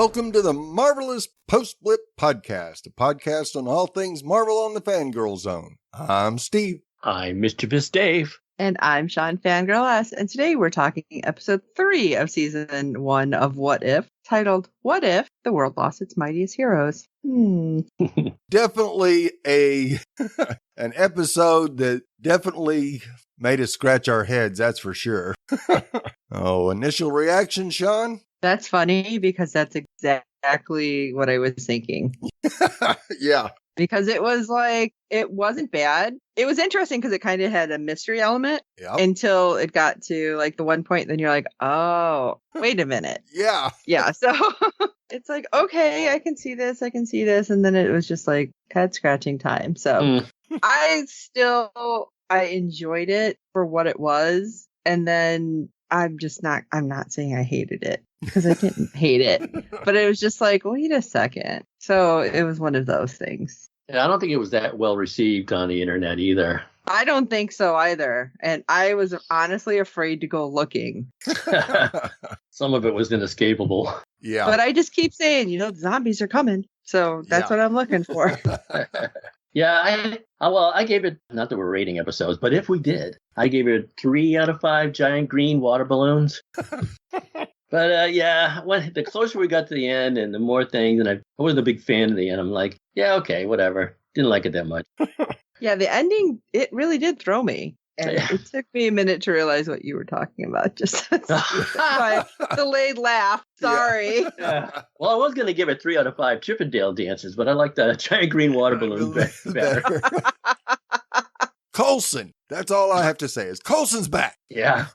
Welcome to the Marvelous Post-Blip Podcast, a podcast on all things Marvel on the Fangirl Zone. I'm Steve. I'm Mischievous Dave. And I'm Sean Fangirl S. And today we're talking episode 3 of season 1 of What If, titled What If the World Lost Its Mightiest Heroes? Definitely an episode that definitely made us scratch our heads, that's for sure. Initial reaction, Sean? That's funny because that's exactly what I was thinking. Yeah. Because it was like, it wasn't bad. It was interesting because it kind of had a mystery element until it got to like the one point. Then you're like, oh, wait a minute. Yeah. Yeah. So it's like, okay, I can see this. And then it was just like head scratching time. So I enjoyed it for what it was. And then I'm not saying I hated it because I didn't hate it, but it was just like, wait a second. So it was one of those things. Yeah, I don't think it was that well received on the internet either. I don't think so either. And I was honestly afraid to go looking. Some of it was inescapable. Yeah. But I just keep saying, the zombies are coming. So that's what I'm looking for. Yeah, I gave it, not that we're rating episodes, but if we did, I gave it 3 out of 5 giant green water balloons. But the closer we got to the end and the more things, and I wasn't a big fan of the end, I'm like, yeah, okay, whatever. Didn't like it that much. Yeah, the ending, it really did throw me. And it took me a minute to realize what you were talking about. Just my delayed laugh. Sorry. Yeah. Well, I was going to give it 3 out of 5 Chippendale dances, but I like the giant green water balloon better. Coulson. That's all I have to say is Coulson's back. Yeah.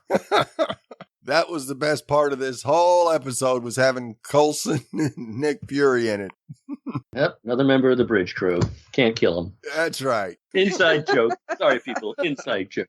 That was the best part of this whole episode, was having Coulson and Nick Fury in it. Yep, another member of the bridge crew. Can't kill him. That's right. Inside joke. Sorry, people. Inside joke.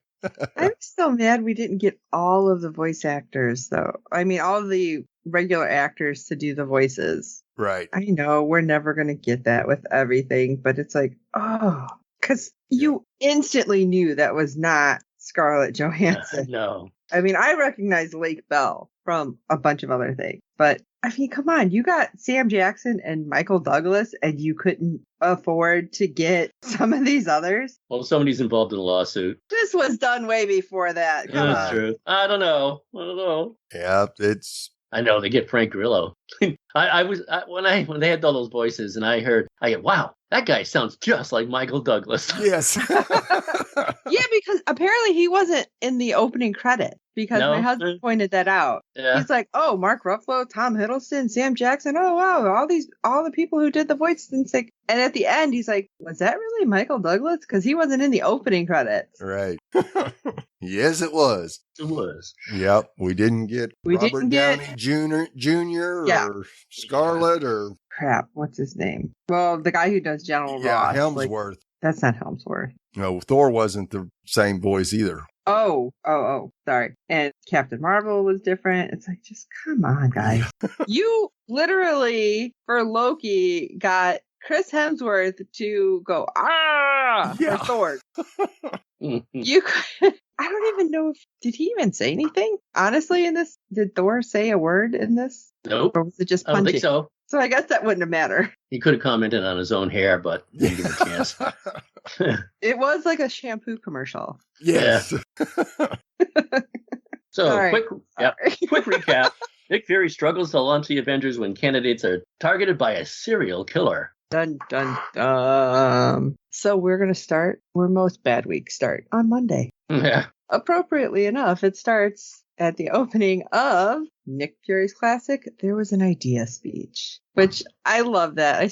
I'm so mad we didn't get all of the voice actors, though. I mean, all the regular actors to do the voices. Right. I know we're never going to get that with everything, but it's like, because you instantly knew that was not Scarlett Johansson. No. I mean, I recognize Lake Bell from a bunch of other things, but I mean, come on, you got Sam Jackson and Michael Douglas, and you couldn't afford to get some of these others? Well, somebody's involved in a lawsuit. This was done way before that. Come That's on. true. I don't know. Yeah, it's... I know, they get Frank Grillo. When they had all those voices, and I get, wow, that guy sounds just like Michael Douglas. Yes. Yeah, because apparently he wasn't in the opening credit, because my husband pointed that out. Yeah. He's like, oh, Mark Ruffalo, Tom Hiddleston, Sam Jackson. Oh, wow. All the people who did the voices. And at the end, he's like, was that really Michael Douglas? Because he wasn't in the opening credits. Right. Yes, it was. It was. Yep. We didn't get Robert Downey Jr. or Scarlett or... Crap. What's his name? Well, the guy who does General Ross. Helmsworth. That's not Helmsworth. No, Thor wasn't the same voice either. Oh, sorry. And Captain Marvel was different. It's like, just come on, guys. You literally, for Loki, got Chris Hemsworth to go, for Thor. I don't even know did he even say anything? Honestly, in this, did Thor say a word in this? Nope. Or was it just punching? I don't think so. So I guess that wouldn't have mattered. He could have commented on his own hair, but didn't give him a chance. It was like a shampoo commercial. Yes. Yeah. So, quick recap. Nick Fury struggles to launch the Avengers when candidates are targeted by a serial killer. Dun, dun, dun. So we're going to start where most bad weeks start, on Monday. Yeah. Appropriately enough, it starts at the opening of Nick Fury's classic, There Was an Idea speech, which I love that.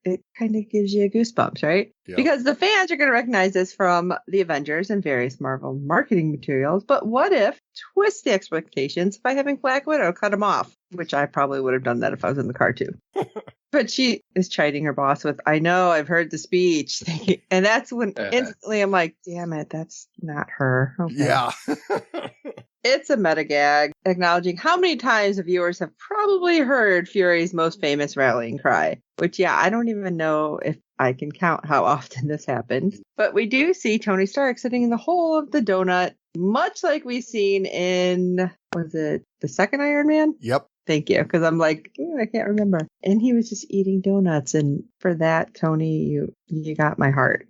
It kind of gives you goosebumps, right? Yep. Because the fans are going to recognize this from the Avengers and various Marvel marketing materials. But what if twist the expectations by having Black Widow cut him off? Which I probably would have done that if I was in the car too. But she is chiding her boss with, I know, I've heard the speech. And that's when instantly I'm like, damn it, that's not her. Okay. Yeah. It's a meta gag acknowledging how many times the viewers have probably heard Fury's most famous rallying cry, which, I don't even know if I can count how often this happens. But we do see Tony Stark sitting in the hole of the donut, much like we've seen in, was it the second Iron Man? Yep. Thank you. Because I'm like, I can't remember. And he was just eating donuts. And for that, Tony, you got my heart.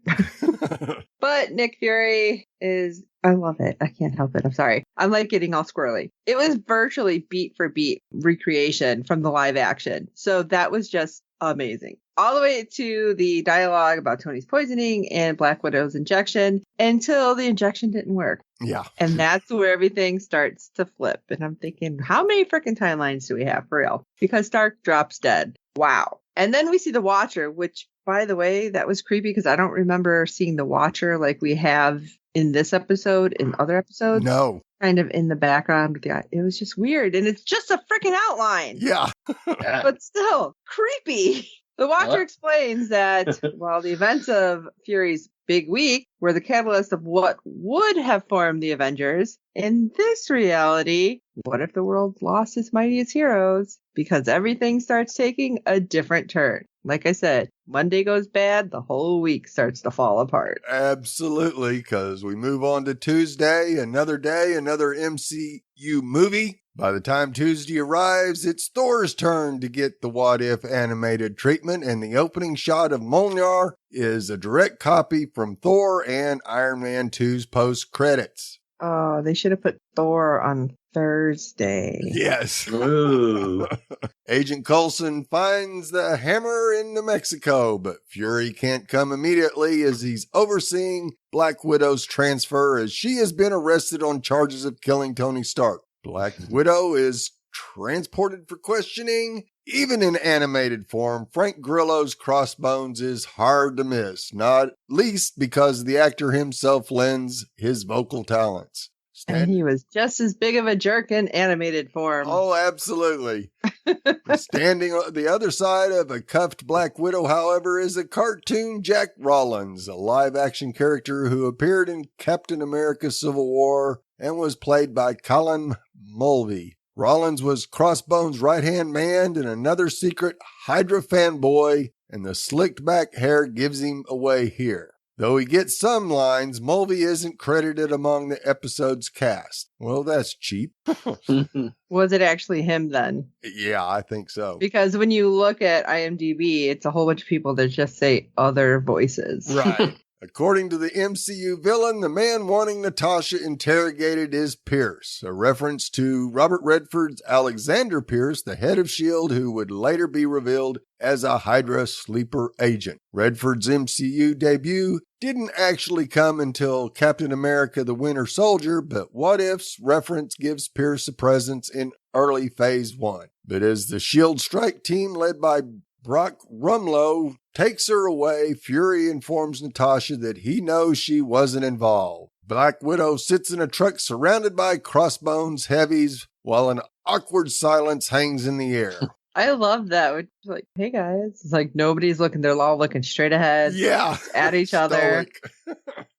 But Nick Fury is, I love it. I can't help it. I'm sorry. I'm like getting all squirrely. It was virtually beat for beat recreation from the live action. So that was just amazing. All the way to the dialogue about Tony's poisoning and Black Widow's injection until the injection didn't work. Yeah. And that's where everything starts to flip. And I'm thinking, how many freaking timelines do we have for real? Because Stark drops dead. Wow. And then we see the Watcher, which, by the way, that was creepy because I don't remember seeing the Watcher like we have in this episode, in other episodes. No. Kind of in the background. It was just weird. And it's just a freaking outline. Yeah. But still, creepy. The Watcher explains that while the events of Fury's big week were the catalyst of what would have formed the Avengers, in this reality, what if the world lost its mightiest heroes? Because everything starts taking a different turn. Like I said, Monday goes bad, the whole week starts to fall apart. Absolutely, because we move on to Tuesday, another day, another MCU movie. By the time Tuesday arrives, it's Thor's turn to get the What If animated treatment, and the opening shot of Mjolnir is a direct copy from Thor and Iron Man 2's post-credits. Oh, they should have put Thor on Thursday. Yes. Ooh. Agent Coulson finds the hammer in New Mexico, but Fury can't come immediately as he's overseeing Black Widow's transfer as she has been arrested on charges of killing Tony Stark. Black Widow is transported for questioning. Even in animated form, Frank Grillo's Crossbones is hard to miss, not least because the actor himself lends his vocal talents. And he was just as big of a jerk in animated form. Oh, absolutely. Standing on the other side of a cuffed Black Widow, however, is a cartoon Jack Rollins, a live-action character who appeared in Captain America Civil War and was played by Colin Mulvey. Rollins was Crossbones' right-hand man and another secret Hydra fanboy, and the slicked-back hair gives him away here. Though he gets some lines, Mulvey isn't credited among the episode's cast. Well, that's cheap. Was it actually him then? Yeah, I think so. Because when you look at IMDb, it's a whole bunch of people that just say other voices. Right. According to the MCU villain, the man wanting Natasha interrogated is Pierce, a reference to Robert Redford's Alexander Pierce, the head of S.H.I.E.L.D., who would later be revealed as a Hydra sleeper agent. Redford's MCU debut didn't actually come until Captain America the Winter Soldier, but What If's reference gives Pierce a presence in early Phase 1. But as the S.H.I.E.L.D. strike team led by Brock Rumlow takes her away, Fury informs Natasha that he knows she wasn't involved. Black Widow sits in a truck surrounded by Crossbones heavies while an awkward silence hangs in the air. I love that. It's like, hey guys. It's like nobody's looking. They're all looking straight ahead. Yeah. At each other.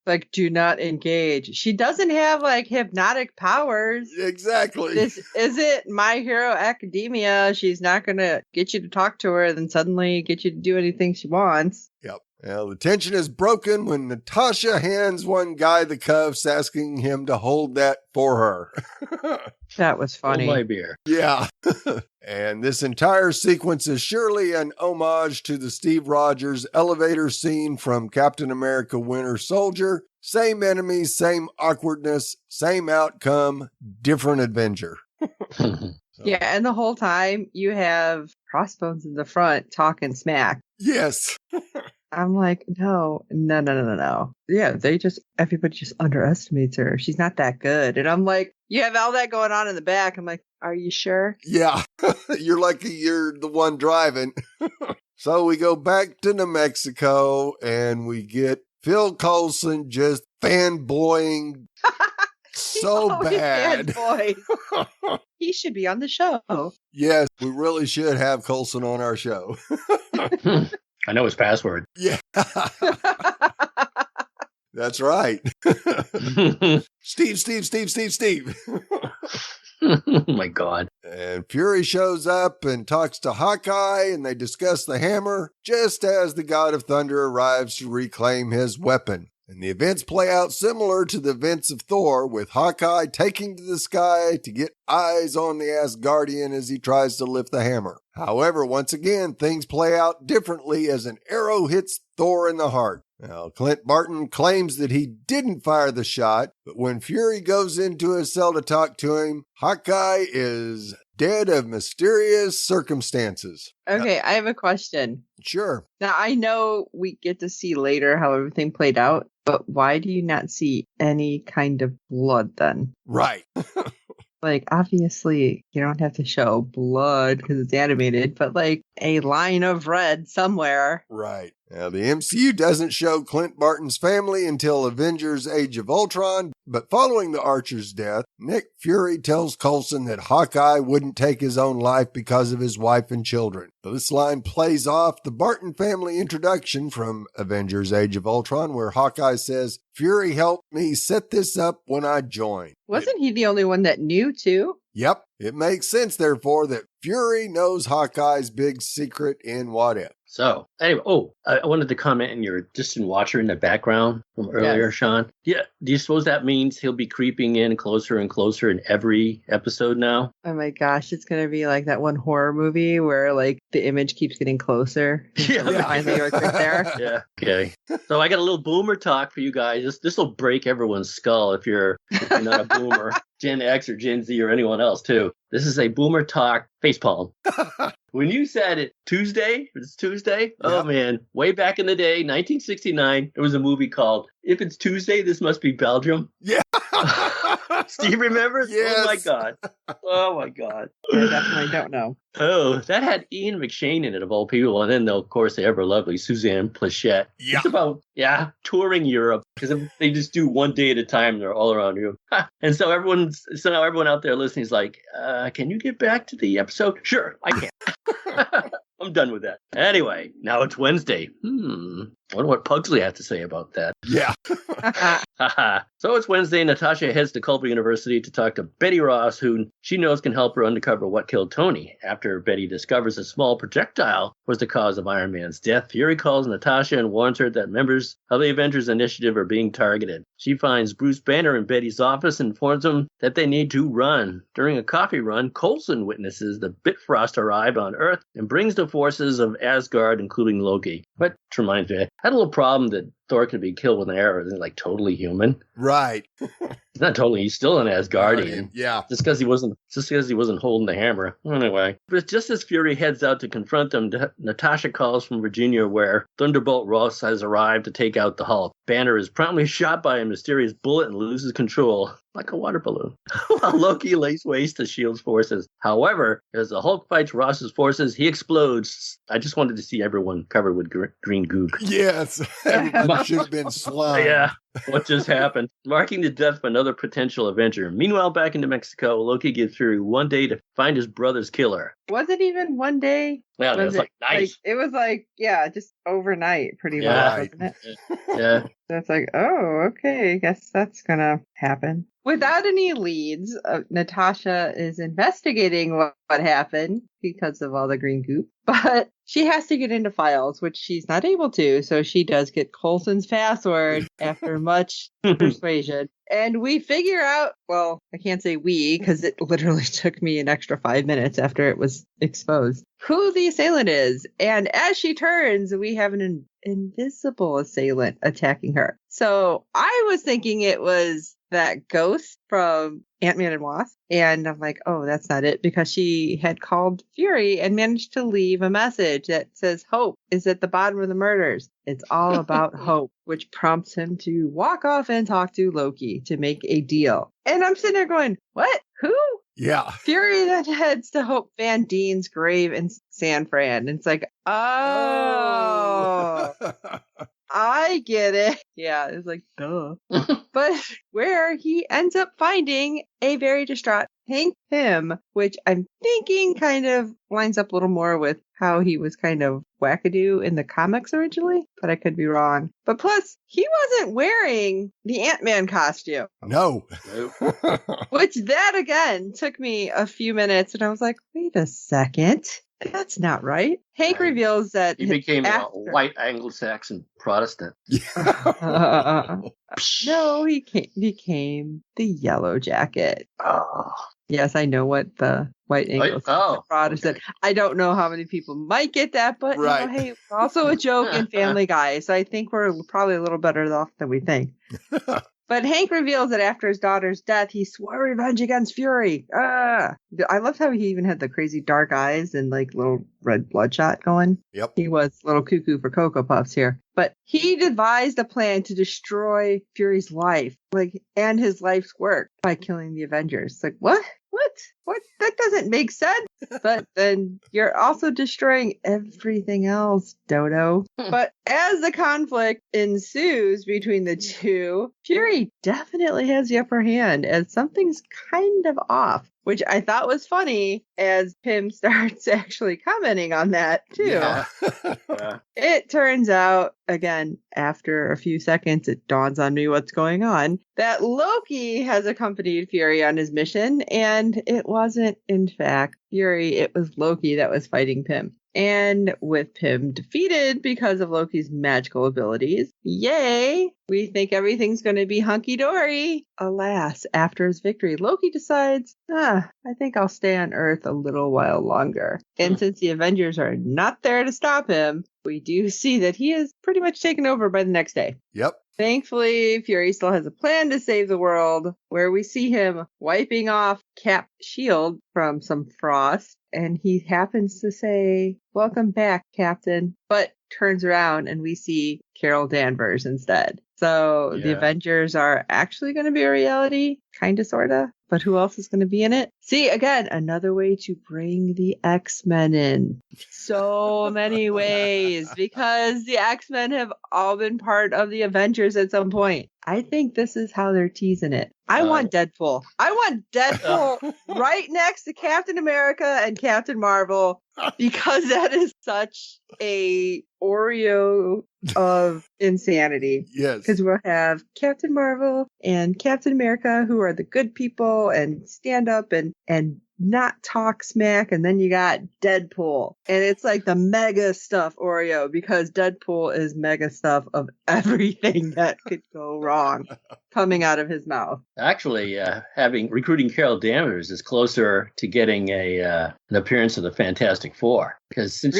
Like, do not engage. She doesn't have like hypnotic powers. Exactly. This isn't My Hero Academia. She's not going to get you to talk to her and then suddenly get you to do anything she wants. Yep. Well, the tension is broken when Natasha hands one guy the cuffs, asking him to hold that for her. That was funny. Hold my beer. Yeah. And this entire sequence is surely an homage to the Steve Rogers elevator scene from Captain America Winter Soldier. Same enemies, same awkwardness, same outcome, different adventure. Yeah, and the whole time you have Crossbones in the front talking smack. Yes. I'm like, no. Yeah, everybody just underestimates her. She's not that good. And I'm like, you have all that going on in the back. I'm like, are you sure? Yeah. You're lucky you're the one driving. So we go back to New Mexico and we get Phil Coulson just fanboying so bad. Boy. He should be on the show. Yes, we really should have Coulson on our show. I know his password. Yeah. That's right. Steve. Oh my God. And Fury shows up and talks to Hawkeye, and they discuss the hammer just as the God of Thunder arrives to reclaim his weapon. And the events play out similar to the events of Thor, with Hawkeye taking to the sky to get eyes on the Asgardian as he tries to lift the hammer. However, once again, things play out differently as an arrow hits Thor in the heart. Now, Clint Barton claims that he didn't fire the shot, but when Fury goes into his cell to talk to him, Hawkeye is dead of mysterious circumstances. Okay, I have a question. Sure. Now, I know we get to see later how everything played out, but why do you not see any kind of blood then? Right. Like, obviously, you don't have to show blood because it's animated, but like a line of red somewhere. Right. Now, the MCU doesn't show Clint Barton's family until Avengers Age of Ultron, but following the Archer's death, Nick Fury tells Coulson that Hawkeye wouldn't take his own life because of his wife and children. This line plays off the Barton family introduction from Avengers Age of Ultron, where Hawkeye says, "Fury helped me set this up when I joined." Wasn't he the only one that knew, too? Yep. It makes sense, therefore, that Fury knows Hawkeye's big secret in What If. So, anyway, I wanted to comment on your distant watcher in the background from earlier, Yes. Sean. Yeah, do you suppose that means he'll be creeping in closer and closer in every episode now? Oh my gosh, it's going to be like that one horror movie where like the image keeps getting closer. Yeah. Finally, like right there. Yeah. Okay. So I got a little boomer talk for you guys. This will break everyone's skull if you're not a boomer, Gen X or Gen Z or anyone else too. This is a boomer talk facepalm. When you said it it's Tuesday. Oh Yep. man, way back in the day, 1969, there was a movie called If It's Tuesday, This Must Be Belgium. Yeah. Steve remembers? Yes. Oh my God. Oh my God. I definitely don't know. Oh, that had Ian McShane in it, of all people. And then, of course, the ever lovely Suzanne Plachette. Yeah. It's about, touring Europe. Because they just do one day at a time. They're all around you. And so now everyone out there listening is like, can you get back to the episode? Sure, I can. I'm done with that. Anyway, now it's Wednesday. Wonder what Pugsley has to say about that. Yeah. So it's Wednesday. Natasha heads to Culver University to talk to Betty Ross, who she knows can help her uncover what killed Tony. After Betty discovers a small projectile was the cause of Iron Man's death, Fury calls Natasha and warns her that members of the Avengers Initiative are being targeted. She finds Bruce Banner in Betty's office and informs him that they need to run. During a coffee run, Coulson witnesses the Bifrost arrive on Earth and brings the forces of Asgard, including Loki. Which reminds me, I had a little problem that Thor could be killed with an arrow. Isn't like totally human. Right. He's not totally. He's still an Asgardian. Yeah. Just because he wasn't holding the hammer. Anyway, but just as Fury heads out to confront them, Natasha calls from Virginia, where Thunderbolt Ross has arrived to take out the Hulk. Banner is promptly shot by a mysterious bullet and loses control, like a water balloon, while Loki lays waste to S.H.I.E.L.D.'s forces. However, as the Hulk fights Ross's forces, he explodes. I just wanted to see everyone covered with green gook. Yes. Everybody should have been slime. Yeah. What just happened? Marking the death of another potential Avenger. Meanwhile, back in New Mexico, Loki gives Fury one day to find his brother's killer. Was it even one day? Yeah, that's like nice. It was like, just overnight, pretty much, Right. wasn't it? Yeah. So it's like, oh, okay, I guess that's gonna happen. Without any leads, Natasha is investigating what happened because of all the green goop, but she has to get into files, which she's not able to, so she does get Coulson's password after much persuasion. And we figure out, well, I can't say we, because it literally took me an extra 5 minutes after it was exposed, who the assailant is. And as she turns, we have an invisible assailant attacking her. So I was thinking it was that ghost from Ant-Man and Wasp. And I'm like, oh, that's not it, because she had called Fury and managed to leave a message that says hope is at the bottom of the murders. It's all about hope, which prompts him to walk off and talk to Loki to make a deal. And I'm sitting there going, what? Who? Yeah. Fury then heads to Hope Van Dien's grave in San Fran. And it's like, oh, I get it. Yeah, it's like, duh. But where he ends up finding a very distraught Hank Pym, which I'm thinking kind of lines up a little more with how he was kind of wackadoo in the comics originally, but I could be wrong. But plus, he wasn't wearing the Ant-Man costume. No. Which that, again, took me a few minutes, and I was like, wait a second. That's not right. Hank Right. reveals that He became a after- white Anglo-Saxon Protestant. No, he became the Yellow Jacket. Oh. Yes, I know what the white Anglo-Saxon Protestant. Okay. I don't know how many people might get that, but Right. hey, it's also a joke in Family Guy, so I think we're probably a little better off than we think. But Hank reveals that after his daughter's death, he swore revenge against Fury. I loved how he even had the crazy dark eyes and like little red bloodshot going. Yep. He was a little cuckoo for Cocoa Puffs here. But he devised a plan to destroy Fury's life, and his life's work by killing the Avengers. Like, what? That doesn't make sense. But then you're also destroying everything else, Dodo. But as the conflict ensues between the two, Fury definitely has the upper hand as something's kind of off, which I thought was funny as Pym starts actually commenting on that too. Yeah. It turns out, again, after a few seconds, it dawns on me what's going on, that Loki has accompanied Fury on his mission, and it wasn't, in fact, Fury, it was Loki that was fighting Pym. And with Pym defeated because of Loki's magical abilities, yay, we think everything's going to be hunky-dory. Alas, after his victory, Loki decides, I think I'll stay on Earth a little while longer. And since the Avengers are not there to stop him, we do see that he is pretty much taken over by the next day. Yep. Thankfully, Fury still has a plan to save the world, where we see him wiping off Cap's shield from some frost, and he happens to say, "Welcome back, Captain," but turns around and we see Carol Danvers instead. So the Avengers are actually going to be a reality, kind of, sort of. But who else is going to be in it? See, again, another way to bring the X-Men in. So many ways, because the X-Men have all been part of the Avengers at some point. I think this is how they're teasing it. I want Deadpool. I want Deadpool right next to Captain America and Captain Marvel, because that is such a Oreo of insanity. Yes. Because we'll have Captain Marvel and Captain America, who are the good people and stand up and not talk smack, and then you got Deadpool, and it's like the mega stuff Oreo, because Deadpool is mega stuff of everything that could go wrong coming out of his mouth. Actually, recruiting Carol Danvers is closer to getting an appearance of the Fantastic Four, because since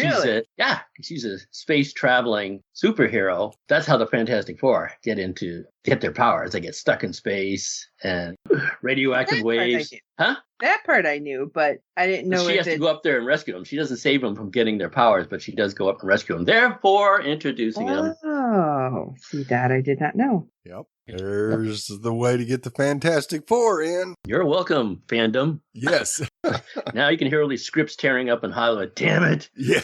she's a space traveling superhero, that's how the Fantastic Four get their powers. They get stuck in space and radioactive waves. Huh? That part I knew, but I didn't know she has to go up there and rescue them. She doesn't save them from getting their powers, but she does go up and rescue them, therefore introducing them. Oh, see, that I did not know. Yep. There's the way to get the Fantastic Four in. You're welcome, fandom. Yes. Now you can hear all these scripts tearing up in Hollywood. Damn it. Yeah.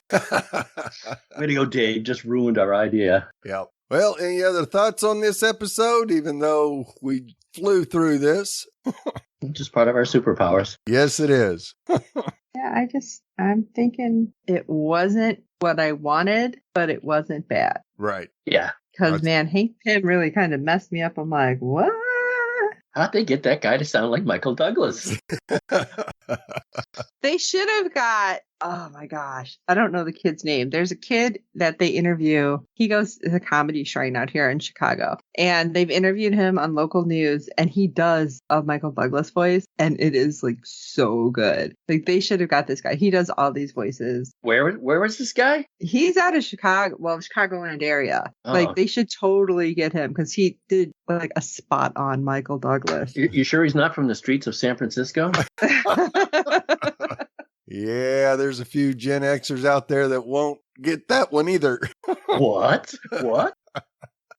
Way to go, Dave. Just ruined our idea. Yep. Well, any other thoughts on this episode, even though we flew through this? Just part of our superpowers. Yes, it is. Yeah, I'm thinking it wasn't what I wanted, but it wasn't bad. Right. Yeah. Because, man, Hank Pym really kind of messed me up. I'm like, what? How'd they get that guy to sound like Michael Douglas? They should have got, oh my gosh, I don't know the kid's name. There's a kid that they interview. He goes to the Comedy Shrine out here in Chicago, and they've interviewed him on local news, and he does a Michael Douglas voice, and it is like so good. Like, they should have got this guy. He does all these voices. Where was this guy? He's out of Chicagoland area. Oh. Like, they should totally get him, because he did like a spot on Michael Douglas. You sure he's not from the streets of San Francisco? Yeah, there's a few Gen Xers out there that won't get that one either. What?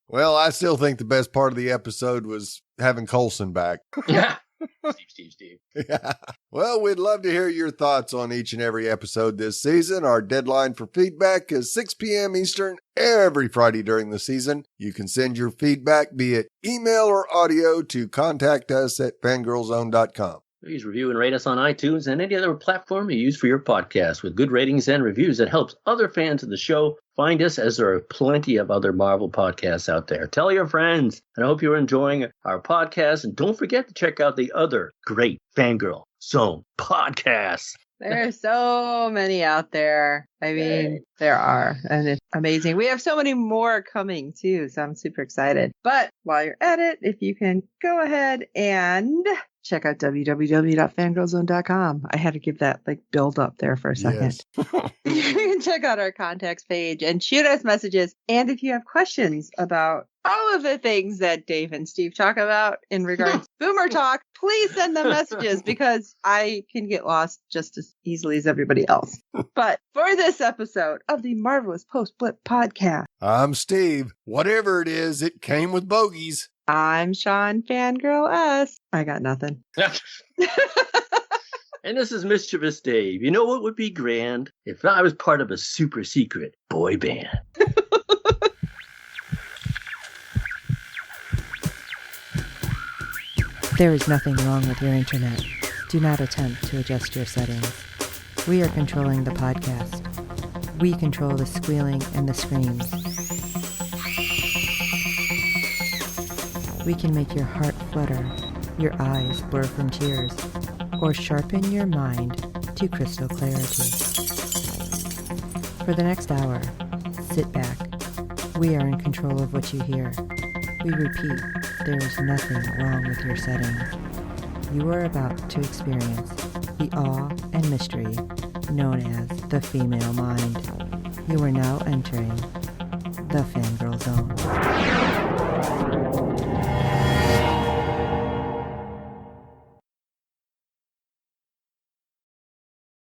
Well, I still think the best part of the episode was having Coulson back. Yeah. Steve. Yeah. Well, we'd love to hear your thoughts on each and every episode this season. Our deadline for feedback is 6 p.m. Eastern every Friday during the season. You can send your feedback, be it email or audio, to contact us at fangirlzone.com. Please review and rate us on iTunes and any other platform you use for your podcast. With good ratings and reviews, that helps other fans of the show find us, as there are plenty of other Marvel podcasts out there. Tell your friends, and I hope you're enjoying our podcast. And don't forget to check out the other great Fangirl Zone podcasts. There's so many out there. I mean, there are, and it's amazing. We have so many more coming too, so I'm super excited. But while you're at it, if you can go ahead and check out www.fangirlzone.com. I had to give that build up there for a second. Yes. You can check out our contacts page and shoot us messages. And if you have questions about all of the things that Dave and Steve talk about in regards to Boomer Talk, please send them messages because I can get lost just as easily as everybody else. But for this episode of the Marvelous Post Blip Podcast, I'm Steve. Whatever it is, it came with bogeys. I'm Sean Fangirl S. I got nothing. And this is Mischievous Dave. You know what would be grand? If I was part of a super secret boy band. There is nothing wrong with your internet. Do not attempt to adjust your settings. We are controlling the podcast. We control the squealing and the screams. We can make your heart flutter, your eyes blur from tears, or sharpen your mind to crystal clarity. For the next hour, sit back. We are in control of what you hear. We repeat, there is nothing wrong with your settings. You are about to experience the awe and mystery known as the female mind. You are now entering the Fangirl Zone.